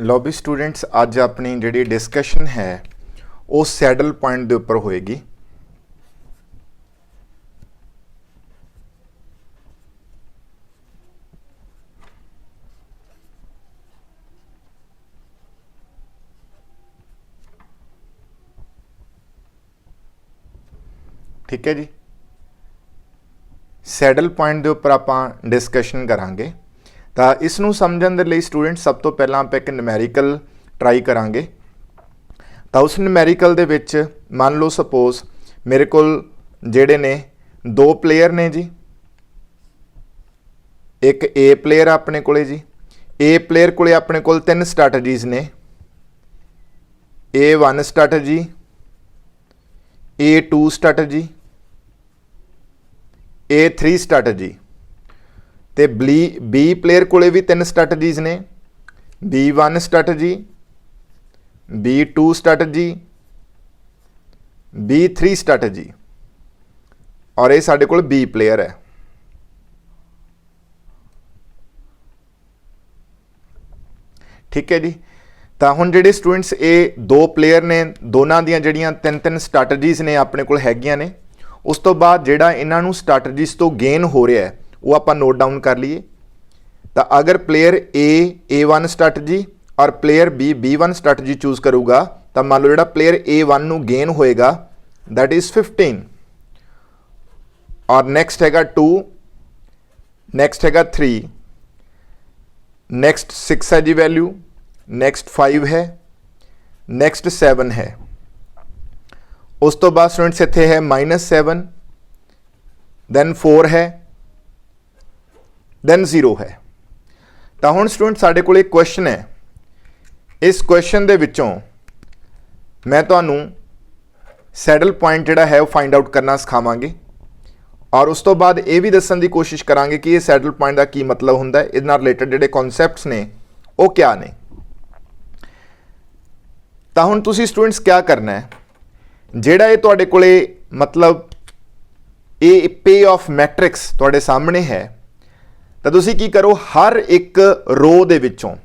लो भी स्टूडेंट्स अज अपनी जी डिस्कशन है वो सैडल पॉइंट के उपर होएगी। ठीक है जी, सैडल पॉइंट के उपर आप डिस्कशन करांगे। तो इसनों समझण दे लई स्टूडेंट सब तो पहला आप एक न्यूमैरिकल ट्राई करांगे। तो उस न्यूमैरिकल दे विच मान लो सपोज मेरे को जेडे ने दो प्लेयर ने जी, एक ए प्लेयर अपने कोले जी, ए प्लेयर कोले अपने कोल 3 स्ट्रैटजीज ने, A1 strategy, A2 strategy, A3 strategy. तो बी प्लेयर कोले भी 3 स्ट्रैटजीज ने, B1 strategy, B2 strategy, B3 strategy, और ये साडे कोल बी प्लेयर है। ठीक है जी, तो हुण जिहड़े स्टूडेंट्स ये दो प्लेयर ने, दोनों दियां जिहड़ियां 3-3 स्ट्रैटजीज ने अपने कोल हैगियां ने। उस तो बाद जिहड़ा इन्हां नूं स्ट्रैटजीज तो गेन हो रहा है वो आप नोट डाउन कर लीए। तो अगर प्लेयर A1 स्ट्रैटजी और प्लेयर B1 स्ट्रैटजी चूज करूगा तो मान लो जो प्लेयर A1 नूं गेन होएगा दैट इज 15, और नैक्सट हैगा 2, नैक्सट हैगा 3, नैक्सट 6 है जी वैल्यू, नैक्सट 5 है, नैक्सट 7 है। उस तो बाद स्टूडेंट्स इत्थे है -7, दैन 4 है, दैन 0 है। तो हुण स्टूडेंट साडे कोल एक क्वेश्चन है, इस क्वेश्चन दे विचों मैं तुहानूं सैडल पॉइंट जिहड़ा है वो फाइंड आउट करना सिखावांगे, और उस तो बाद ये भी दस्सण की कोशिश करांगे कि ये सैडल पॉइंट का की मतलब हुंदा है, इहदे नाल रिलेटेड जिहड़े कॉन्सैप्ट्स ने वो क्या ने। तो हुण तुसीं स्टूडेंट्स क्या करना है, जिहड़ा ये तुहाडे कोले मतलब ये पे ऑफ मैट्रिक्स तुहाडे सामने है, तो तुसीं की करो हर एक रो दे विचों,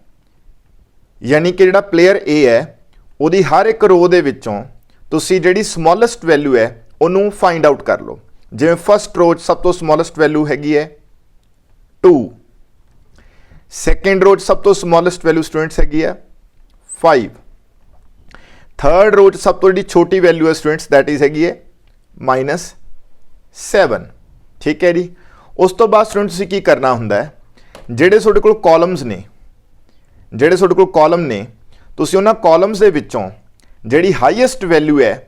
यानी कि जिहड़ा प्लेयर ए है उहदी हर एक रो दे विचों तुसीं जिहड़ी समॉलेस्ट वैल्यू है उहनूं फाइंड आउट कर लो। जिवें फस्ट रो सब तो समॉलेस्ट वैल्यू हैगी है 2, सैकेंड रो सब तो समॉलेस्ट वैल्यू स्टूडेंट्स हैगी है 5, थर्ड रो सब तो जी छोटी वैल्यू है स्टूडेंट्स दैट इज हैगी है -7। ठीक है जी, उस तो बाद स्टूडेंट्स तुसीं की करना हुंदा है, जिहड़े तुहाडे कोल कॉलम्स ने, जिहड़े तुहाडे कोल कॉलम ने, तुसीं उन्हां कॉलम्स दे विचों जिहड़ी हाईएस्ट वैल्यू है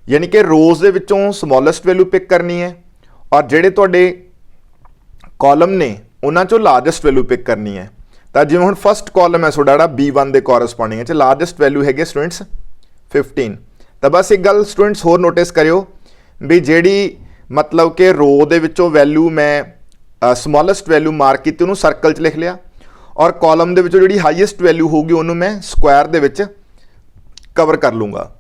यानी कि रोज़ दे विचों समॉलेस्ट वैल्यू पिक करनी है, और जिहड़े तुहाडे कॉलम ने उन्हां चों लार्जेस्ट वैल्यू पिक करनी है। तो जिवें हुण फस्ट कॉलम है तुहाडा B1 के कॉरस्पॉन्डिंग है, लार्जेस्ट वैल्यू हैगी स्टूडेंट्स 15। तो बस एक गल स्टूडेंट्स होर नोटिस करियो भी जिहड़ी मतलब कि रो दे विचों वैल्यू मैं समॉलेस्ट वैल्यू मार्क की उन्होंने सर्कल च लिख लिया, और कॉलम दे विचों जिहड़ी हाईएस्ट वैल्यू होगी उन्होंने मैं स्क्वायर दे विच कवर कर लूँगा।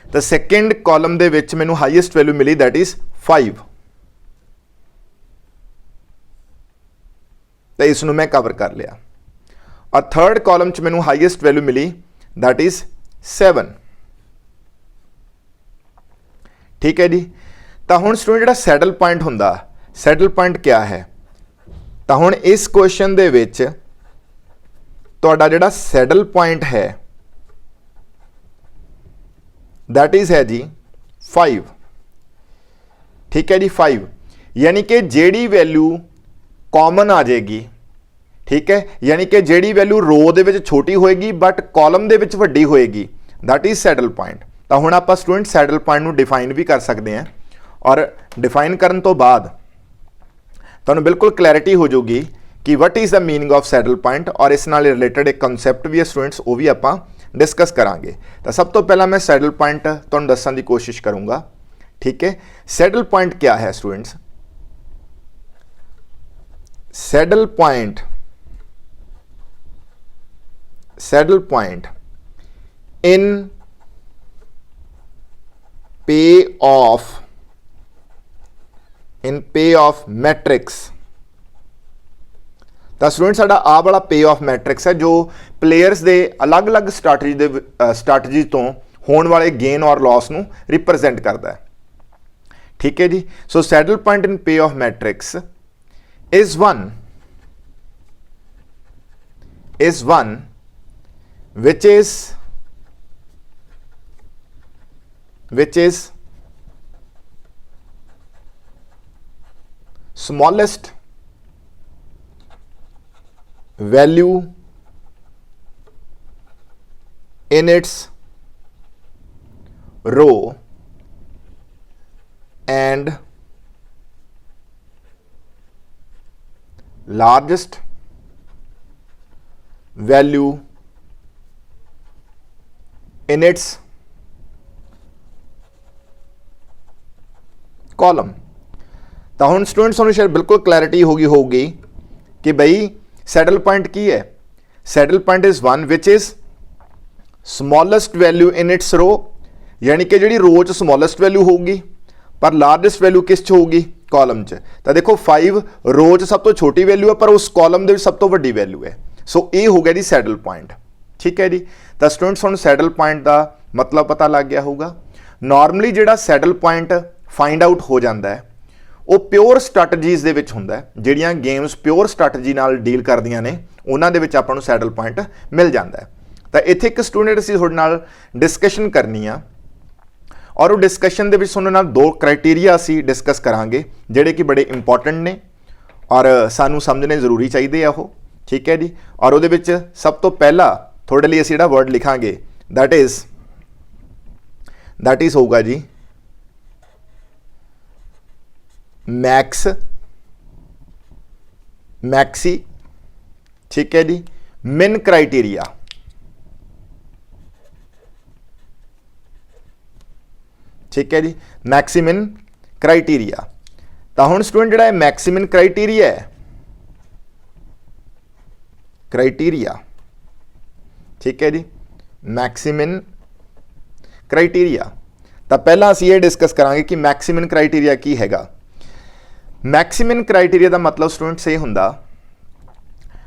तो सैकेंड कॉलम दे विच मैनूं हाईएस्ट वैल्यू मिली दैट इज 5, तो इसनूं मैं कवर कर लिया, और थर्ड कॉलम च मैनूं हाईएस्ट वैल्यू मिली दैट इज 7। ठीक है जी, तो हुण स्टूडेंट जिहड़ा सैडल पॉइंट हुंदा, सैडल पॉइंट क्या है, तो हुण इस क्वेश्चन दे विच तुहाडा जिहड़ा सैडल पॉइंट है दैट इज है जी 5। ठीक है जी, 5 यानी कि जेड़ी वैल्यू कॉमन आ जाएगी। ठीक है, यानी कि जेड़ी वैल्यू रो दे विच छोटी होएगी बट कॉलम दे विच वड्डी होएगी दैट इज सैडल पॉइंट। तो हुण आपां स्टूडेंट सैडल पॉइंट नूं डिफाइन भी कर सकते हैं, और डिफाइन करन तो बाद तुहानूं बिल्कुल क्लैरिटी हो जाऊगी कि what is the meaning of saddle point, और इस नाल रिलेटेड एक कंसैप्ट भी है स्टूडेंट्स वो भी आपां डिस्कस करांगे। तो सब तो पहला मैं सैडल पॉइंट तुहानूं दस्सण की कोशिश करूँगा। ठीक है, सैडल पॉइंट क्या है students, saddle point, saddle point in पे ऑफ मैट्रिक्स। ਤਾਂ ਸਟੂਡੈਂਟ ਸਾਡਾ ਆਹ ਵਾਲਾ ਪੇ ਆਫ ਮੈਟ੍ਰਿਕਸ ਹੈ ਜੋ ਪਲੇਅਰਸ ਦੇ ਅਲੱਗ-ਅਲੱਗ ਸਟ੍ਰੈਟਜੀ ਤੋਂ ਹੋਣ ਵਾਲੇ ਗੇਨ ਔਰ ਲਾਸ ਨੂੰ ਰਿਪਰੈਜ਼ੈਂਟ ਕਰਦਾ ਹੈ। ਠੀਕ ਹੈ ਜੀ। So saddle point in payoff matrix is one which is smallest value in its row and largest value in its column। ਤਾਂ ਹੁਣ ਸਟੂਡੈਂਟਸ ਤੁਹਾਨੂੰ ਸ਼ਾਇਦ ਬਿਲਕੁਲ ਕਲੈਰਿਟੀ ਹੋਊਗੀ ਕਿ ਬਈ ਸੈਡਲ ਪੁਆਇੰਟ ਕੀ ਹੈ। Saddle point is one which is smallest value in its row, ਯਾਨੀ ਕਿ ਜਿਹੜੀ ਰੋ 'ਚ ਸਮੋਲੈਸਟ ਵੈਲਿਊ ਹੋਊਗੀ ਪਰ ਲਾਰਜੈਸਟ ਵੈਲਿਊ ਕਿਸ 'ਚ ਹੋਊਗੀ, ਕਾਲਮ 'ਚ। ਤਾਂ ਦੇਖੋ 5 ਰੋ 'ਚ ਸਭ ਤੋਂ ਛੋਟੀ ਵੈਲਿਊ ਹੈ ਪਰ ਉਸ ਕਾਲਮ ਦੇ ਵਿੱਚ ਸਭ ਤੋਂ ਵੱਡੀ ਵੈਲਿਊ ਹੈ। ਸੋ ਇਹ ਹੋ ਗਿਆ ਜੀ ਸੈਡਲ ਪੁਆਇੰਟ। ਠੀਕ ਹੈ ਜੀ। ਤਾਂ ਸਟੂਡੈਂਟਸ ਤੁਹਾਨੂੰ ਸੈਡਲ ਪੁਆਇੰਟ ਦਾ ਮਤਲਬ ਪਤਾ ਲੱਗ ਗਿਆ ਹੋਊਗਾ। ਨਾਰਮਲੀ ਜਿਹੜਾ ਸੈਡਲ ਪੁਆਇੰਟ ਫਾਈਂਡ ਆਊਟ ਹੋ ਜਾਂਦਾ ਹੈ ਉਹ ਪਿਓਰ ਸਟ੍ਰੈਟਜੀਜ਼ ਦੇ ਵਿੱਚ ਹੁੰਦਾ ਹੈ। ਜਿਹੜੀਆਂ ਗੇਮਸ ਪਿਓਰ ਸਟ੍ਰੈਟਜੀ ਨਾਲ ਡੀਲ ਕਰਦੀਆਂ ਨੇ ਉਹਨਾਂ ਦੇ ਵਿੱਚ ਆਪਾਂ ਨੂੰ ਸੈਡਲ ਪੁਆਇੰਟ ਮਿਲ ਜਾਂਦਾ ਹੈ। ਤਾਂ ਇੱਥੇ ਇੱਕ ਸਟੂਡੈਂਟ ਅਸੀਂ ਤੁਹਾਡੇ ਨਾਲ ਡਿਸਕਸ਼ਨ ਕਰਨੀ ਆ ਔਰ ਉਹ ਡਿਸਕਸ਼ਨ ਦੇ ਵਿੱਚ ਤੁਹਾਨੂੰ ਨਾਲ 2 ਕ੍ਰਾਈਟੇਰੀਆ ਅਸੀਂ ਡਿਸਕਸ ਕਰਾਂਗੇ ਜਿਹੜੇ ਕਿ ਬੜੇ ਇੰਪੋਰਟੈਂਟ ਨੇ ਔਰ ਸਾਨੂੰ ਸਮਝਣੇ ਜ਼ਰੂਰੀ ਚਾਹੀਦੇ ਆ ਉਹ। ਠੀਕ ਹੈ ਜੀ। ਔਰ ਉਹਦੇ ਵਿੱਚ ਸਭ ਤੋਂ ਪਹਿਲਾ ਤੁਹਾਡੇ ਲਈ ਅਸੀਂ ਜਿਹੜਾ ਵਰਡ ਲਿਖਾਂਗੇ ਦੈਟ ਇਜ਼ ਹੋਊਗਾ ਜੀ ਮੈਕਸੀ। ਠੀਕ ਹੈ ਜੀ। ਮਿਨ ਕ੍ਰਾਈਟੇਰੀਆ। ਠੀਕ ਹੈ ਜੀ। ਮੈਕਸੀਮਿਨ ਕ੍ਰਾਈਟੇਰੀਆ। ਤਾਂ ਹੁਣ ਸਟੂਡੈਂਟ ਜਿਹੜਾ ਮੈਕਸੀਮਿਨ ਕ੍ਰਾਈਟੇਰੀਆ ਹੈ ਠੀਕ ਹੈ ਜੀ, ਮੈਕਸੀਮਿਨ ਕ੍ਰਾਈਟੇਰੀਆ। ਤਾਂ ਪਹਿਲਾਂ ਅਸੀਂ ਇਹ ਡਿਸਕਸ ਕਰਾਂਗੇ ਕਿ ਮੈਕਸੀਮਿਨ ਕ੍ਰਾਈਟੇਰੀਆ ਕੀ ਹੈਗਾ। ਮੈਕਸੀਮਿਨ ਕ੍ਰਾਈਟੇਰੀਆ ਦਾ ਮਤਲਬ ਸਟੂਡੈਂਟਸ ਇਹ ਹੁੰਦਾ,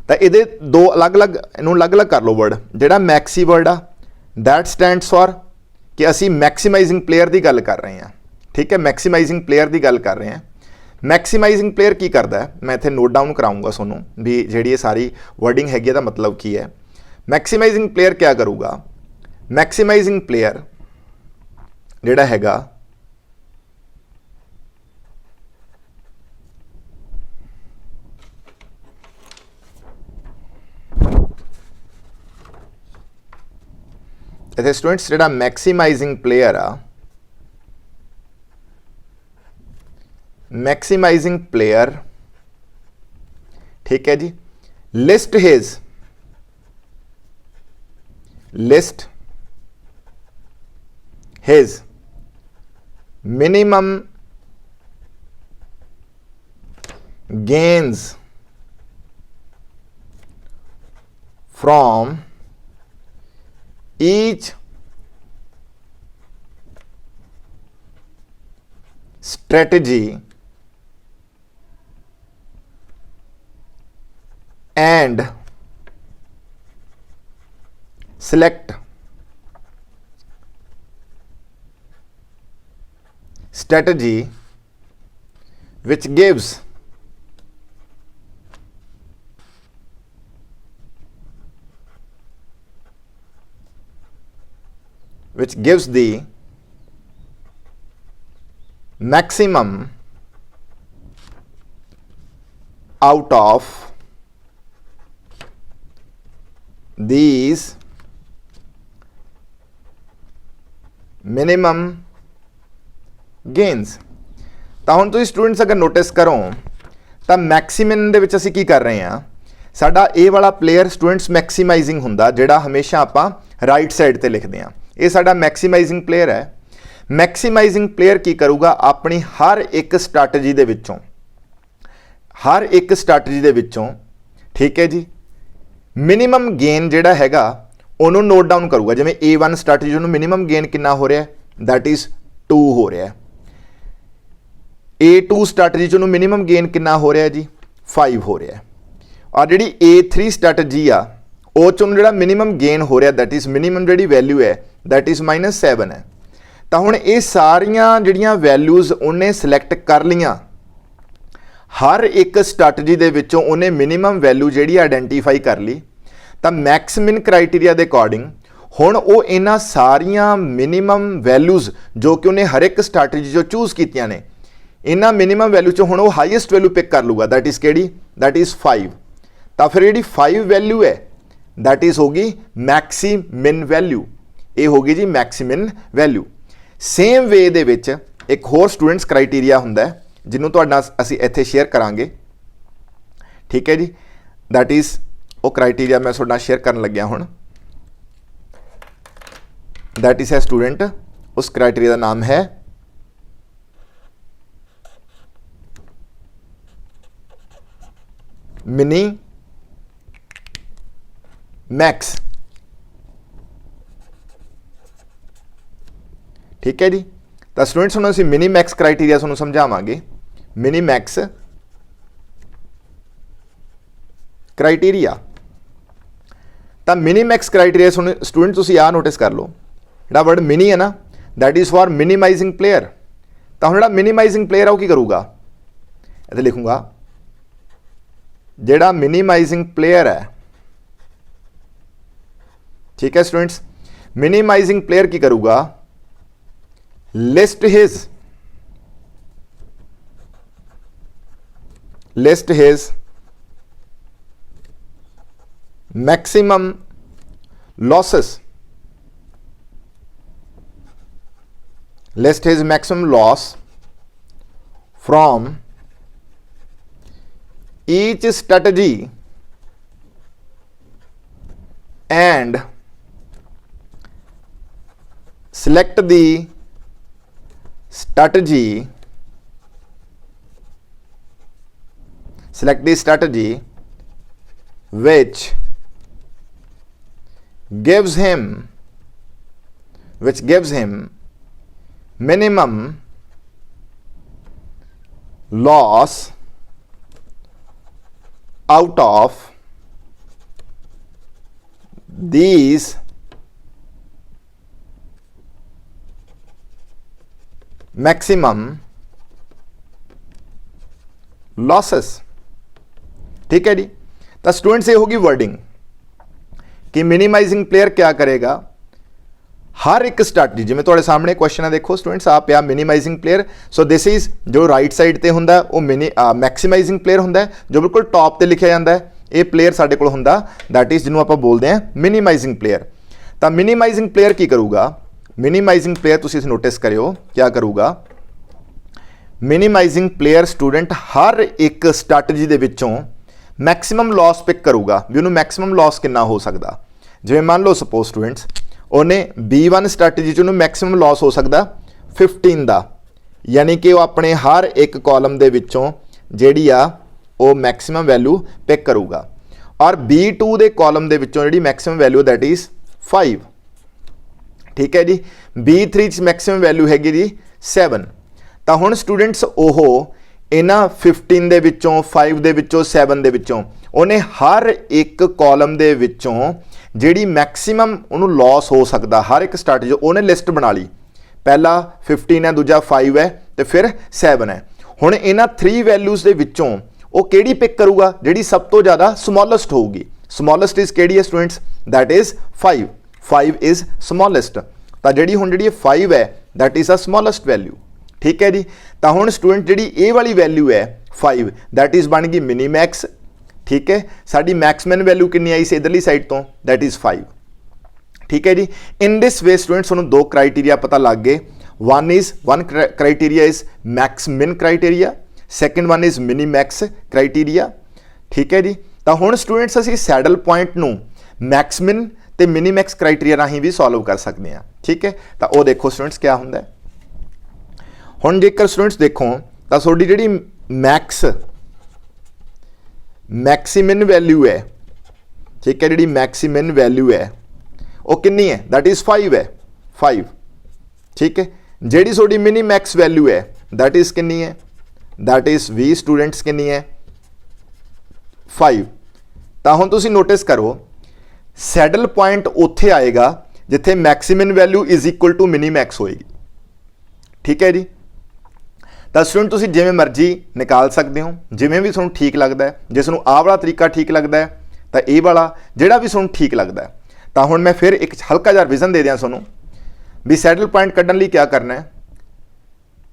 ਤਾਂ ਇਹਦੇ ਇਹਨੂੰ ਅਲੱਗ-ਅਲੱਗ ਕਰ ਲਓ ਵਰਡ। ਜਿਹੜਾ ਮੈਕਸੀ ਵਰਡ ਆ ਦੈਟ ਸਟੈਂਡਸ ਫॉर ਕਿ ਅਸੀਂ ਮੈਕਸੀਮਾਈਜ਼ਿੰਗ ਪਲੇਅਰ ਦੀ ਗੱਲ ਕਰ ਰਹੇ ਹਾਂ। ਠੀਕ ਹੈ, ਮੈਕਸੀਮਾਈਜ਼ਿੰਗ ਪਲੇਅਰ ਦੀ ਗੱਲ ਕਰ ਰਹੇ ਹਾਂ। ਮੈਕਸੀਮਾਈਜ਼ਿੰਗ ਪਲੇਅਰ ਕੀ ਕਰਦਾ ਹੈ, ਮੈਂ ਇੱਥੇ ਨੋਟ ਡਾਊਨ ਕਰਾਊਂਗਾ ਤੁਹਾਨੂੰ ਵੀ ਜਿਹੜੀ ਇਹ ਸਾਰੀ ਵਰਡਿੰਗ ਹੈਗੀ ਇਹਦਾ ਮਤਲਬ ਕੀ ਹੈ। ਮੈਕਸੀਮਾਈਜ਼ਿੰਗ ਪਲੇਅਰ ਕਿਆ ਕਰੂਗਾ, ਮੈਕਸੀਮਾਈਜ਼ਿੰਗ ਪਲੇਅਰ ਜਿਹੜਾ ਹੈਗਾ ਇੱਥੇ ਸਟੂਡੈਂਟਸ ਜਿਹੜਾ ਮੈਕਸੀਮਾਈਜ਼ਿੰਗ ਪਲੇਅਰ ਆ, ਮੈਕਸੀਮਾਈਜ਼ਿੰਗ ਪਲੇਅਰ ਠੀਕ ਹੈ ਜੀ, list his minimum gains from each strategy and select strategy which gives the maximum out of these minimum gains। ਤਾਂ ਹੁਣ ਤੁਸੀਂ ਸਟੂਡੈਂਟਸ ਅਗਰ ਨੋਟਿਸ ਕਰੋ ਤਾਂ ਮੈਕਸੀਮਿਨ ਦੇ ਵਿੱਚ ਅਸੀਂ ਕੀ ਕਰ ਰਹੇ ਹਾਂ, ਸਾਡਾ ਇਹ ਵਾਲਾ ਪਲੇਅਰ ਸਟੂਡੈਂਟਸ ਮੈਕਸੀਮਾਈਜ਼ਿੰਗ ਹੁੰਦਾ, ਜਿਹੜਾ ਹਮੇਸ਼ਾ ਆਪਾਂ ਰਾਈਟ ਸਾਈਡ ਤੇ ਲਿਖਦੇ ਹਾਂ। ਇਹ ਸਾਡਾ ਮੈਕਸੀਮਾਈਜ਼ਿੰਗ ਪਲੇਅਰ ਹੈ। ਮੈਕਸੀਮਾਈਜ਼ਿੰਗ ਪਲੇਅਰ ਕੀ ਕਰੂਗਾ, ਆਪਣੀ ਹਰ ਇੱਕ ਸਟ੍ਰੈਟਜੀ ਦੇ ਵਿੱਚੋਂ ਠੀਕ ਹੈ ਜੀ, ਮਿਨੀਮਮ ਗੇਨ ਜਿਹੜਾ ਹੈਗਾ ਉਹਨੂੰ ਨੋਟ ਡਾਊਨ ਕਰੂਗਾ। ਜਿਵੇਂ A1 ਸਟ੍ਰੈਟਜੀ ਨੂੰ ਮਿਨੀਮਮ ਗੇਨ ਕਿੰਨਾ ਹੋ ਰਿਹਾ, ਦੈਟ ਇਜ਼ 2 ਹੋ ਰਿਹਾ। A2 ਸਟ੍ਰੈਟਜੀ 'ਚ ਉਹਨੂੰ ਮਿਨੀਮਮ ਗੇਨ ਕਿੰਨਾ ਹੋ ਰਿਹਾ ਜੀ, 5 ਹੋ ਰਿਹਾ। और जी A3 स्ट्रैटेजी आ ਉਹ ਚੋਂ ਜਿਹੜਾ ਮਿਨੀਮਮ ਗੇਨ ਹੋ ਰਿਹਾ ਦੈਟ ਇਜ਼ ਮਿਨੀਮਮ ਜਿਹੜੀ ਵੈਲਿਊ ਹੈ ਦੈਟ ਇਜ਼ -7 ਹੈ। ਤਾਂ ਹੁਣ ਇਹ ਸਾਰੀਆਂ ਜਿਹੜੀਆਂ ਵੈਲਿਊਜ਼ ਉਹਨੇ ਸਿਲੈਕਟ ਕਰ ਲੀਆਂ, ਹਰ ਇੱਕ ਸਟ੍ਰੈਟਜੀ ਦੇ ਵਿੱਚੋਂ ਉਹਨੇ ਮਿਨੀਮਮ ਵੈਲਿਊ ਜਿਹੜੀ ਆਇਡੈਂਟੀਫਾਈ ਕਰ ਲਈ। ਤਾਂ ਮੈਕਸ ਮਿਨ ਕ੍ਰਾਈਟੇਰੀਆ ਦੇ ਅਕੋਰਡਿੰਗ ਹੁਣ ਉਹ ਇਹਨਾਂ ਸਾਰੀਆਂ ਮਿਨੀਮਮ ਵੈਲਿਊਜ਼ ਜੋ ਕਿ ਉਹਨੇ ਹਰ ਇੱਕ ਸਟ੍ਰੈਟਜੀ 'ਚੋਂ ਚੂਜ਼ ਕੀਤੀਆਂ ਨੇ, ਇਹਨਾਂ ਮਿਨੀਮਮ ਵੈਲਿਊ 'ਚੋਂ ਹੁਣ ਉਹ ਹਾਈਐਸਟ ਵੈਲਿਊ ਪਿਕ ਕਰ ਲੂਗਾ ਦੈਟ ਇਜ਼ ਕਿਹੜੀ, ਦੈਟ ਇਜ਼ 5। ਤਾਂ ਫਿਰ ਜਿਹੜੀ 5 ਵੈਲਿਊ ਹੈ दैट इज होगी मैक्सीमिन वैल्यू, ये होगी जी मैक्सीमिन वैल्यू। सेम वे दे विच एक होर स्टूडेंट्स क्राइटेरिया हुंदा है जिन्हों तुहाडे नाल असीं इत्थे शेयर करांगे, ठीक है जी। दैट इज वो क्राइटेरिया मैं तुहाडे नाल शेयर करन लग्या हुण। दैट इज है स्टूडेंट, उस क्राइटेरिया दा नाम है मिनी मैक्स, ठीक है जी। तो स्टूडेंट्स हम असीं मिनी मैक्स क्राइटेरिया तुहानूं समझावांगे। मिनी मैक्स क्राइटेरिया, तो मिनी मैक्स क्राइटेरिया स्टूडेंट तुसीं आ नोटिस कर लो, जिहड़ा वर्ड मिनी है ना दैट इज फॉर मिनीमाइजिंग प्लेयर। तो हुण जिहड़ा मिनीमाइजिंग प्लेयर है वो की करूगा, इत्थे लिखूंगा जिहड़ा मिनीमाइजिंग प्लेयर है, ठीक है स्टूडेंट्स। मिनिमाइजिंग प्लेयर की करूगा, list his maximum losses, list his maximum loss from each strategy and select the strategy which gives him minimum loss out of these maximum losses, ठीक है जी। तो स्टूडेंट्स ये होगी वर्डिंग कि मिनिमाइजिंग प्लेयर क्या करेगा, हर एक स्ट्रैटजी जिवें तुहाडे सामने क्वेश्चन है देखो स्टूडेंट्स आप या minimising player. So this is जो राइट साइड ते हुंदा वो मैक्सीमाइजिंग प्लेयर हुंदा है, जो बिल्कुल टॉप ते लिखिया जांदा है ये प्लेयर साडे कोल हुंदा दैट इज जिन्हों आपां बोलदे हैं मिनिमाइजिंग प्लेयर। तो मिनिमाइजिंग प्लेयर की करूगा, मिनिमाइजिंग प्लेयर तुसीं इस नोटिस करियो क्या करूगा, मिनिमाइजिंग प्लेयर स्टूडेंट हर एक स्ट्रैटजी दे विचों मैक्सिमम लॉस पिक करूगा भी उन्होंने मैक्सिमम लॉस कितना हो सकता। जिवें मान लो सपोज स्टूडेंट्स उन्हें B1 स्ट्रैटजी च उन्होंने मैक्सिमम लॉस हो सकता 15 का, यानी कि वो अपने हर एक कॉलम दे विचों जिहड़ी आ वो मैक्सिमम वैल्यू पिक करूगा, और B2 दे कॉलम दे विचों जिहड़ी मैक्सिमम वैल्यू दैट इज 5, ठीक है जी। B3 च मैक्सिमम वैल्यू हैगी जी 7। तो हुण स्टूडेंट्स ओहो इन्हां 15 दे विचों 5 दे विचों 7 दे विचों उन्हें हर एक कॉलम दे विचों जिहड़ी मैक्सिमम उन्होंने लॉस हो सकता हर एक स्ट्रैटजी उन्हें लिस्ट बना ली, पहला 15 है, दूजा 5 है, तो फिर 7 है। हुण इन्हां 3 वैल्यूज़ दे विचों वो किहड़ी पिक करूगा जिहड़ी सब तो ज़्यादा स्मॉलेस्ट होगी। स्मॉलेस्ट इज किहड़ी है students, that is 5, 5 is smallest. तो जिहड़ी हुण जिहड़ी 5 है that is a smallest value, ठीक है जी। तो हुण स्टूडेंट जिहड़ी ए वाली वैल्यू है 5 दैट इज बन गई मिनी मैक्स, ठीक है। साडी मैक्समिन वैल्यू कितनी आई सी इधरली साइड तो दैट इज 5, ठीक है जी। इन दिस वे स्टूडेंट्स तुहानूं 2 क्राइटेरिया पता लग गए, one criteria is maximin criteria, second one is minimax criteria, ठीक है जी। तो हुण स्टूडेंट्स असीं सैडल पॉइंट नूं मैक्समिन ते मिनी मैक्स क्राइटेरिया राहीं भी सॉल्व कर सकते हैं, ठीक है। तो वो देखो स्टूडेंट्स क्या हुंदा है। हुण जेकर स्टूडेंट्स देखो तो तुहाडी जिहड़ी मैक्सीमिन वैल्यू है, ठीक है, जिहड़ी मैक्सीमिन वैल्यू है वो कितनी है, दैट इज 5 है, 5, ठीक है। जिहड़ी तुहाडी मिनी मैक्स वैल्यू है दैट इज कितनी है, दैट इज 20 स्टूडेंट्स कितनी है 5, ਤਾਂ ਹੁਣ ਤੁਸੀਂ ਨੋਟਿਸ ਕਰੋ ਸੈਡਲ ਪੁਆਇੰਟ ਉੱਥੇ ਆਏਗਾ ਜਿੱਥੇ maximum value is equal to minimax ਹੋਏਗੀ। ਠੀਕ ਹੈ ਜੀ। ਤਾਂ ਸਟੂਡੈਂਟ ਤੁਸੀਂ ਜਿਵੇਂ ਮਰਜ਼ੀ ਨਿਕਾਲ ਸਕਦੇ ਹੋ, ਜਿਵੇਂ ਵੀ ਤੁਹਾਨੂੰ ਠੀਕ ਲੱਗਦਾ ਹੈ। ਜਿਸ ਨੂੰ ਆਹ ਵਾਲਾ ਤਰੀਕਾ ਠੀਕ ਲੱਗਦਾ ਹੈ ਤਾਂ ਇਹ ਵਾਲਾ, ਜਿਹੜਾ ਵੀ ਤੁਹਾਨੂੰ ਠੀਕ ਲੱਗਦਾ ਹੈ। ਤਾਂ ਹੁਣ ਮੈਂ ਫਿਰ ਇੱਕ ਹਲਕਾ ਜਿਹਾ ਰਿਵੀਜ਼ਨ ਦੇ ਦਿਆਂ ਤੁਹਾਨੂੰ ਵੀ ਸੈਡਲ ਪੁਆਇੰਟ ਕੱਢਣ ਲਈ ਕੀ ਕਰਨਾ ਹੈ।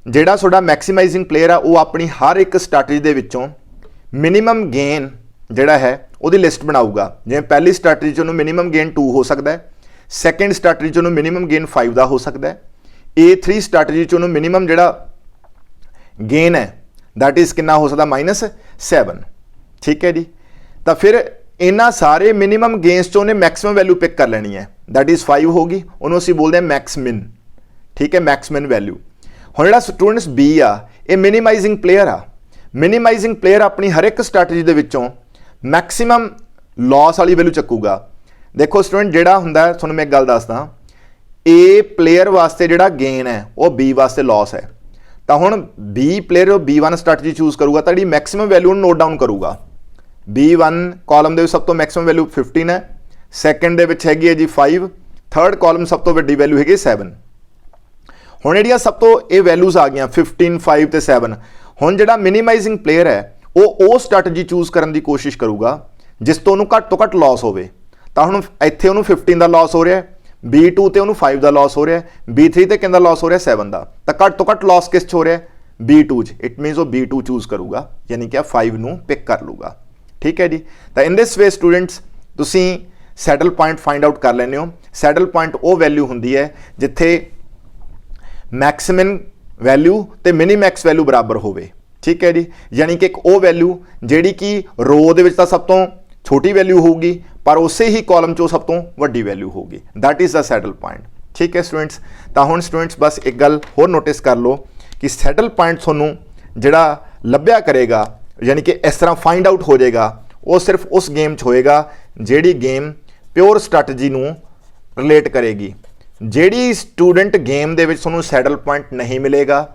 ਜਿਹੜਾ ਤੁਹਾਡਾ ਮੈਕਸਿਮਾਈਜ਼ਿੰਗ ਪਲੇਅਰ ਆ ਉਹ ਆਪਣੀ ਹਰ ਇੱਕ ਸਟ੍ਰੈਟਜੀ ਦੇ ਵਿੱਚੋਂ ਮਿਨੀਮਮ ਗੇਨ ਜਿਹੜਾ ਹੈ ਉਹਦੀ ਲਿਸਟ ਬਣਾਊਗਾ। ਜਿਵੇਂ ਪਹਿਲੀ ਸਟ੍ਰੈਟਜੀ 'ਚ ਉਹਨੂੰ ਮਿਨੀਮਮ ਗੇਨ 2 ਹੋ ਸਕਦਾ ਹੈ, ਸੈਕੰਡ ਸਟ੍ਰੈਟਜੀ 'ਚ ਉਹਨੂੰ ਮਿਨੀਮਮ ਗੇਨ 5 ਦਾ ਹੋ ਸਕਦਾ ਹੈ, A3 ਸਟ੍ਰੈਟਜੀ 'ਚ ਉਹਨੂੰ ਮਿਨੀਮਮ ਜਿਹੜਾ ਗੇਨ ਹੈ ਦੈਟ ਇਜ਼ ਕਿੰਨਾ ਹੋ ਸਕਦਾ -7। ਠੀਕ ਹੈ ਜੀ। ਤਾਂ ਫਿਰ ਇਹਨਾਂ ਸਾਰੇ ਮਿਨੀਮਮ ਗੇਨਸ 'ਚੋਂ ਉਹਨੇ ਮੈਕਸਿਮਮ ਵੈਲਿਊ ਪਿਕ ਕਰ ਲੈਣੀ ਹੈ ਦੈਟ ਇਜ਼ 5 ਹੋਗੀ, ਉਹਨੂੰ ਅਸੀਂ ਬੋਲਦੇ ਹਾਂ ਮੈਕਸਮਿਨ। ਠੀਕ ਹੈ, ਮੈਕਸਮਿਨ ਵੈਲਿਊ। ਹੁਣ ਜਿਹੜਾ ਸਟੂਡੈਂਟਸ B ਆ ਇਹ ਮਿਨੀਮਾਈਜ਼ਿੰਗ ਪਲੇਅਰ ਆ। ਮਿਨੀਮਾਈਜ਼ਿੰਗ ਪਲੇਅਰ ਆਪਣੀ ਹਰ ਇੱਕ ਸਟ੍ਰੈਟਜੀ ਦੇ ਵਿੱਚੋਂ ਮੈਕਸਿਮਮ ਲਾਸ ਵਾਲੀ ਵੈਲਿਊ ਚੱਕੂਗਾ। ਦੇਖੋ ਸਟੂਡੈਂਟ ਜਿਹੜਾ ਹੁੰਦਾ ਹੈ, ਤੁਹਾਨੂੰ ਮੈਂ ਇੱਕ ਗੱਲ ਦੱਸਦਾ, A ਪਲੇਅਰ ਵਾਸਤੇ ਜਿਹੜਾ ਗੇਨ ਹੈ ਉਹ B ਵਾਸਤੇ ਲਾਸ ਹੈ। ਤਾਂ ਹੁਣ B player B1 strategy choose ਕਰੂਗਾ ਤਾਂ ਜਿਹੜੀ ਮੈਕਸਿਮਮ ਵੈਲਿਊ ਨੂੰ ਨੋਟ ਡਾਊਨ ਕਰੂਗਾ। B1 ਕਾਲਮ ਦੇ ਵਿੱਚ ਸਭ ਤੋਂ ਮੈਕਸਿਮਮ ਵੈਲਿਊ 15 ਹੈ, ਸੈਕੰਡ ਦੇ ਵਿੱਚ ਹੈਗੀ ਹੈ ਜੀ 5, ਥਰਡ ਕਾਲਮ ਸਭ ਤੋਂ ਵੱਡੀ ਵੈਲਿਊ ਹੈਗੀ 7। ਹੁਣ ਜਿਹੜੀਆਂ ਸਭ ਤੋਂ ਇਹ ਵੈਲਿਊਜ਼ ਆ ਗਈਆਂ 15, 5 ਤੇ 7। ਹੁਣ ਜਿਹੜਾ ਮਿਨੀਮਾਈਜ਼ਿੰਗ ਪਲੇਅਰ ਹੈ ਉਹ ਸਟ੍ਰੈਟਜੀ ਚੂਜ਼ ਕਰਨ ਦੀ ਕੋਸ਼ਿਸ਼ ਕਰੂਗਾ ਜਿਸ ਤੋਂ ਉਹਨੂੰ ਘੱਟ ਤੋਂ ਘੱਟ ਲਾਸ ਹੋਵੇ। ਤਾਂ ਹੁਣ ਇੱਥੇ ਉਹਨੂੰ 15 ਦਾ ਲਾਸ ਹੋ ਰਿਹਾ ਹੈ, B2 ਤੇ ਉਹਨੂੰ 5 ਦਾ ਲਾਸ ਹੋ ਰਿਹਾ ਹੈ, B3 ਤੇ ਕਿੰਦਾ ਲਾਸ ਹੋ ਰਿਹਾ 7 ਦਾ। ਤਾਂ ਘੱਟ ਤੋਂ ਘੱਟ ਲਾਸ ਕਿਸ 'ਚ ਹੋ ਰਿਹਾ B2 'ਚ। ਇਟ ਮੀਨਸ ਉਹ B2 ਚੂਜ਼ ਕਰੂਗਾ, ਯਾਨੀ ਕਿ 5 ਨੂੰ ਪਿਕ ਕਰ ਲੂਗਾ। ਠੀਕ ਹੈ ਜੀ। ਤਾਂ ਇਨ ਦਿਸ ਵੇ ਸਟੂਡੈਂਟਸ ਤੁਸੀਂ ਸੈਡਲ ਪੁਆਇੰਟ ਫਾਈਂਡ ਆਊਟ ਕਰ ਲੈਂਦੇ ਹੋ। ਸੈਡਲ ਪੁਆਇੰਟ ਉਹ ਵੈਲਿਊ ਹੁੰਦੀ ਹੈ ਜਿੱਥੇ ਮੈਕਸਿਮਮ ਵੈਲਿਊ ਤੇ ਮਿਨੀਮੈਕਸ ਵੈਲਿਊ ਬਰਾਬਰ ਹੋਵੇ। ਠੀਕ ਹੈ ਜੀ। ਯਾਨੀ ਕਿ ਇੱਕ ਉਹ ਵੈਲਿਊ ਜਿਹੜੀ ਕਿ ਰੋ ਦੇ ਵਿੱਚ ਤਾਂ ਸਭ ਤੋਂ ਛੋਟੀ ਵੈਲਿਊ ਹੋਊਗੀ ਪਰ ਉਸੇ ਹੀ ਕਾਲਮ 'ਚੋਂ ਸਭ ਤੋਂ ਵੱਡੀ ਵੈਲਿਊ ਹੋਊਗੀ। That is the saddle point. ਠੀਕ ਹੈ ਸਟੂਡੈਂਟਸ। ਤਾਂ ਹੁਣ ਸਟੂਡੈਂਟਸ ਬਸ ਇੱਕ ਗੱਲ ਹੋਰ ਨੋਟਿਸ ਕਰ ਲਓ ਕਿ ਸੈਡਲ ਪੁਆਇੰਟ ਤੁਹਾਨੂੰ ਜਿਹੜਾ ਲੱਭਿਆ ਕਰੇਗਾ, ਯਾਨੀ ਕਿ ਇਸ ਤਰ੍ਹਾਂ ਫਾਈਂਡ ਆਊਟ ਹੋ ਜਾਏਗਾ, ਉਹ ਸਿਰਫ ਉਸ ਗੇਮ 'ਚ ਹੋਏਗਾ ਜਿਹੜੀ ਗੇਮ ਪਿਓਰ ਸਟ੍ਰੈਟਜੀ ਨੂੰ ਰਿਲੇਟ ਕਰੇਗੀ। ਜਿਹੜੀ ਸਟੂਡੈਂਟ ਗੇਮ ਦੇ ਵਿੱਚ ਤੁਹਾਨੂੰ ਸੈਡਲ ਪੁਆਇੰਟ ਨਹੀਂ ਮਿਲੇਗਾ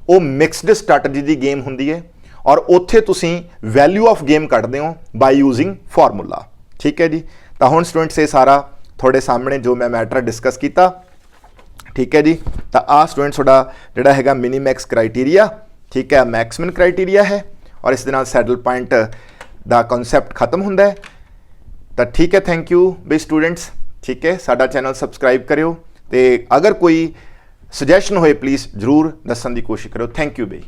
ਉਹ ਮਿਕਸਡ ਸਟ੍ਰੈਟਜੀ ਦੀ ਗੇਮ ਹੁੰਦੀ ਹੈ ਔਰ ਉੱਥੇ ਤੁਸੀਂ ਵੈਲਿਊ ਆਫ ਗੇਮ ਕੱਢਦੇ ਹੋ ਬਾਈ ਯੂਜ਼ਿੰਗ ਫਾਰਮੂਲਾ। ਠੀਕ ਹੈ ਜੀ। ਤਾਂ ਹੁਣ ਸਟੂਡੈਂਟਸ ਇਹ ਸਾਰਾ ਤੁਹਾਡੇ ਸਾਹਮਣੇ ਜੋ ਮੈਂ ਮੈਟਰ ਡਿਸਕਸ ਕੀਤਾ। ਠੀਕ ਹੈ ਜੀ। ਤਾਂ ਆਹ ਸਟੂਡੈਂਟਸ ਤੁਹਾਡਾ ਜਿਹੜਾ ਹੈਗਾ ਮਿਨੀਮੈਕਸ ਕ੍ਰਾਈਟੇਰੀਆ, ਠੀਕ ਹੈ, ਮੈਕਸਿਮਮ ਕ੍ਰਾਈਟੇਰੀਆ ਹੈ ਔਰ ਇਸ ਦੇ ਨਾਲ ਸੈਡਲ ਪੁਆਇੰਟ ਦਾ ਕਨਸੈਪਟ ਖਤਮ ਹੁੰਦਾ ਹੈ। ਤਾਂ ਠੀਕ ਹੈ, ਥੈਂਕ ਯੂ ਬਈ ਸਟੂਡੈਂਟਸ। ਠੀਕ ਹੈ, ਸਾਡਾ ਚੈਨਲ ਸਬਸਕ੍ਰਾਈਬ ਕਰਿਓ ਤੇ ਅਗਰ ਕੋਈ ਸੁਜੈਸ਼ਨ ਹੋਏ ਪਲੀਜ਼ ਜ਼ਰੂਰ ਦੱਸਣ ਦੀ ਕੋਸ਼ਿਸ਼ ਕਰਿਓ। ਥੈਂਕ ਯੂ ਬਈ।